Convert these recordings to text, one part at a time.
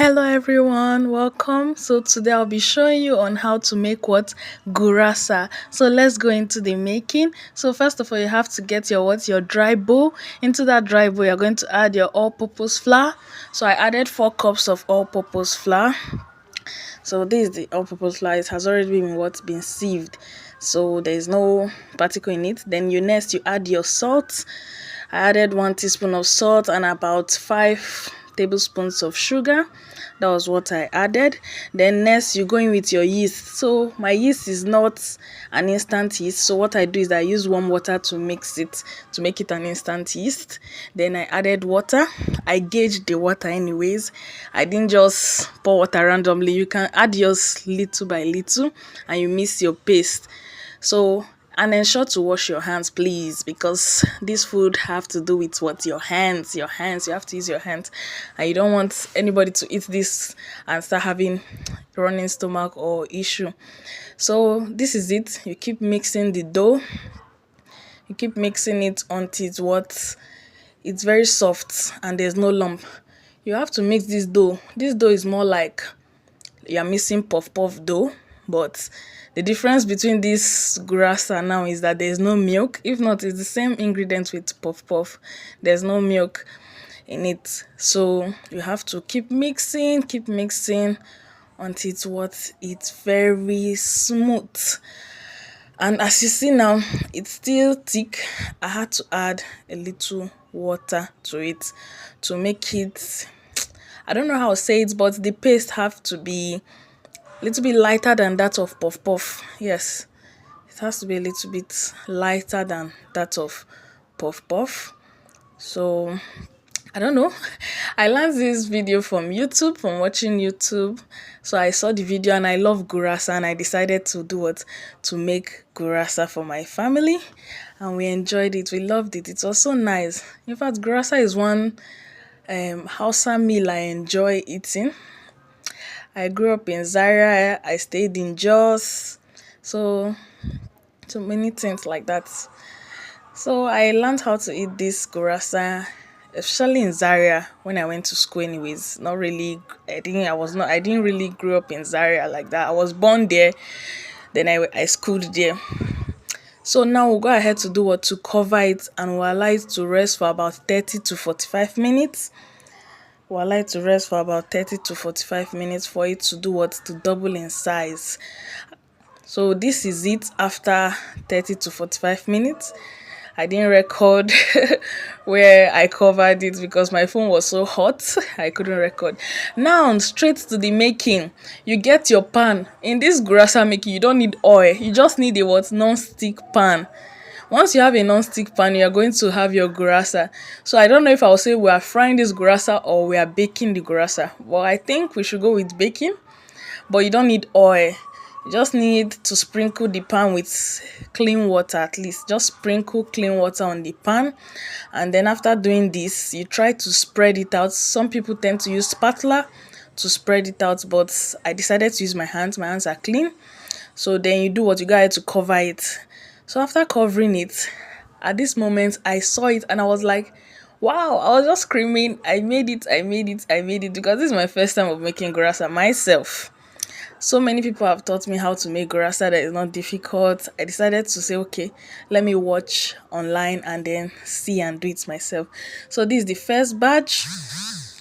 Hello everyone, welcome. So today I'll be showing you on how to make what gurasa. So let's go into the making. So first of all, you have to get your dry bowl. Into that dry bowl, you're going to add your all-purpose flour. So I added 4 cups of all-purpose flour. So this is the all-purpose flour. It has already been sieved. So there's no particle in it. Then you add your salt. I added 1 teaspoon of salt and about 5 tablespoons of sugar. That was what I added. Then next you go in with your yeast. So my yeast is not an instant yeast. So what I do is I use warm water to mix it to make it an instant yeast. Then I added water. I gauged the water anyways. I didn't just pour water randomly. You can add yours little by little and you mix your paste. So, and ensure to wash your hands, please, because this food have to do with what your hands. You have to use your hands, and you don't want anybody to eat this and start having running stomach or issue. So this is it. You keep mixing the dough. You keep mixing it until it's very soft and there's no lump. You have to mix this dough. This dough is more like you're mixing puff puff dough, but the difference between this gurasa now is that there's no milk. If not, it's the same ingredients with puff puff. There's no milk in it, so you have to keep mixing until it's very smooth. And as you see now, it's still thick. I had to add a little water to it to make it, I don't know how to say it, but the paste have to be a little bit lighter than that of puff puff. Yes, it has to be a little bit lighter than that of puff puff. So I don't know. I learned this video from YouTube, from watching YouTube. So I saw the video and I love gurasa and I decided to to make gurasa for my family, and we enjoyed it. We loved it. It was so nice. In fact, gurasa is one Hausa meal I enjoy eating. I grew up in Zaria. I stayed in Jos. So many things like that. So I learned how to eat this gurasa, especially in Zaria when I went to school. Anyways, not really. I didn't really grow up in Zaria like that. I was born there, then I schooled there. So now we'll go ahead to to cover it, and we'll allow it to rest for about 30 to 45 minutes. We'll allow it to rest for about 30 to 45 minutes for it to to double in size. So this is it after 30 to 45 minutes. I didn't record where I covered it because my phone was so hot. I couldn't record. Now, straight to the making. You get your pan. In this gurasa making, you don't need oil. You just need a non-stick pan. Once you have a non-stick pan, you are going to have your gurasa. So I don't know if I'll say we are frying this gurasa or we are baking the gurasa. Well, I think we should go with baking. But you don't need oil. You just need to sprinkle the pan with clean water at least. Just sprinkle clean water on the pan. And then after doing this, you try to spread it out. Some people tend to use spatula to spread it out, but I decided to use my hands. My hands are clean. So then you do you got to cover it. So after covering it, at this moment, I saw it and I was like, wow, I was just screaming, I made it, because this is my first time of making gurasa myself. So many people have taught me how to make gurasa that is not difficult. I decided to say, okay, let me watch online and then see and do it myself. So this is the first batch.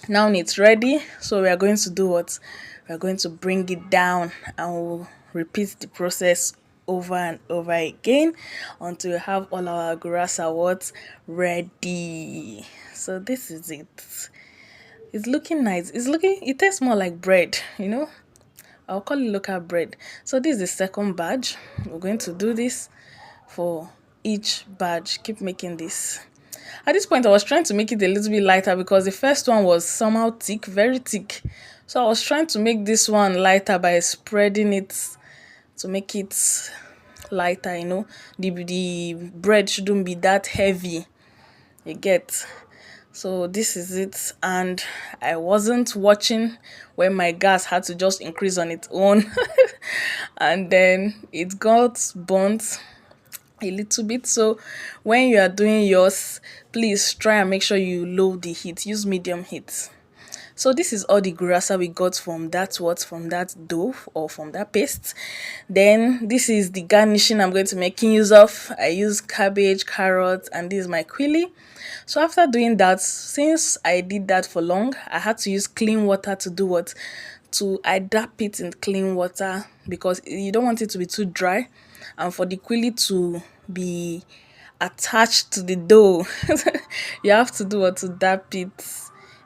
Now it's ready. So we are going to do we are going to bring it down and we'll repeat the process over and over again until we have all our gurasa ready. So this is it. It's looking nice. It tastes more like bread, I'll call it local bread. So this is the second batch. We're going to do this for each batch. Keep making this. At this point, I was trying to make it a little bit lighter because the first one was somehow thick, very thick. So I was trying to make this one lighter by spreading it to make it lighter, The bread shouldn't be that heavy. You get. So this is it, and I wasn't watching when my gas had to just increase on its own and then it got burnt a little bit. So when you are doing yours, please try and make sure you lower the heat. Use medium heat. So this is all the gurasa we got from that dough or from that paste. Then this is the garnishing I'm going to making use of. I use cabbage, carrot, and this is my quilly. So after doing that, since I did that for long, I had to use clean water to do what? To adapt it in clean water because you don't want it to be too dry and for the quilly to be attached to the dough. You have to do what? To dap it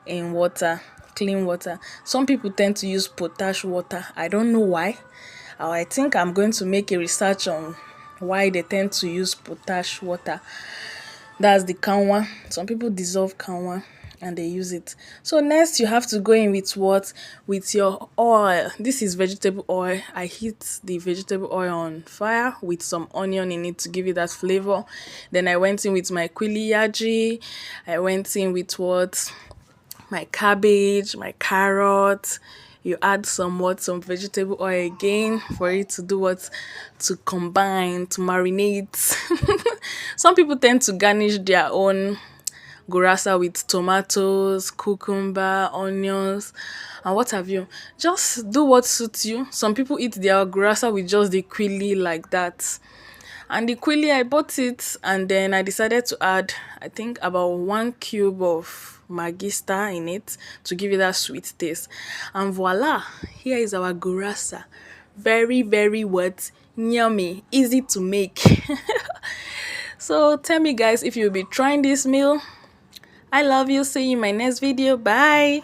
in water, clean water. Some people tend to use potash water. I don't know why. I think I'm going to make a research on why they tend to use potash water. That's the kanwa. Some people dissolve kanwa and they use it. So next you have to go in with what? With your oil. This is vegetable oil. I heat the vegetable oil on fire with some onion in it to give it that flavor. Then I went in with my kwili yaji. I went in with what? My cabbage, my carrot. You add some vegetable oil again for it to do what? To combine, to marinate. Some people tend to garnish their own gurasa with tomatoes, cucumber, onions, and what have you. Just do what suits you. Some people eat their gurasa with just the quilly like that. And the quilly, I bought it and then I decided to add, I think, about 1 cube of Maggi star in it to give it that sweet taste. And voila, here is our gurasa. Very, very what? Yummy, easy to make. So tell me guys if you'll be trying this meal. I love you. See you in my next video. Bye.